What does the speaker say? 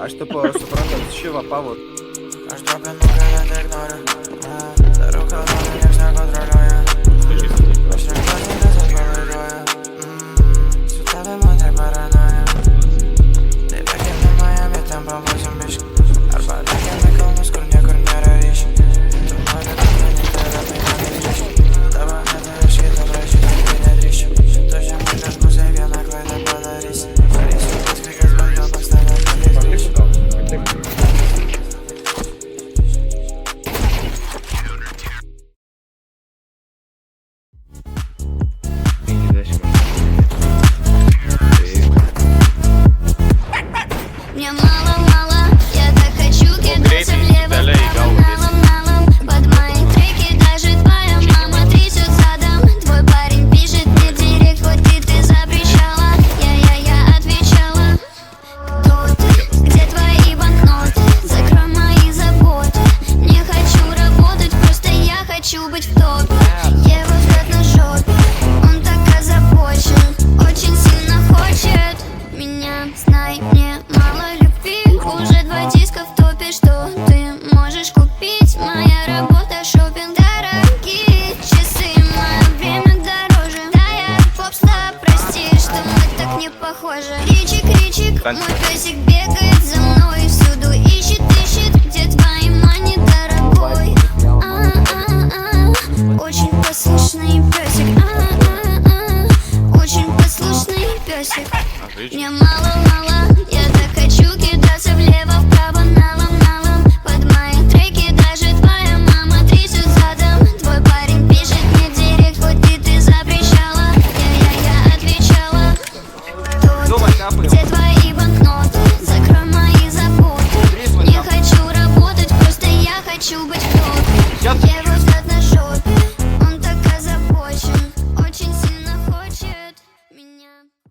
Aš tipo suprantat, šyva pavot. Aš dropinu, kad ignoriu. Darau, ką noriu, nieks nekontroliuoja. Aš renkuosi, kas atpalaiduoja. Su tavimi tai paranoja. Tai bėgėm į Miami, ten pabūsim biškį. Arba bėgėm į kalnus, kur niekur nėra ryšį. Tu nori, kad vienintelė tai man įdryški. Tavo nedaviškai, to prašyti, tai nedrįšiu. Tu žemaikas pusė vieną klaidą padarysi. Darysiu pats, kai kas bando pas tave padėti. Мне мало-мало, я так хочу кидаться влево, налом-налом. Под мои треки даже твоя мама трясет задом. Твой парень пишет мне директ, хоть ты запрещала. Я отвечала. Кто ты? Где твои банкноты? Закрой мои заботы. Не хочу работать, просто я хочу быть в топе. Его взгляд на жопе, он так озабочен, очень сильно хочет меня. Знай, мне мало любви, уже 2 диска в топе. Что ты можешь купить? Моя работа, шопинг, дорогие часы. Мое время дороже. Да, я попста, прости, что мы так не похожи. Кричик, кричик, мой песик бегает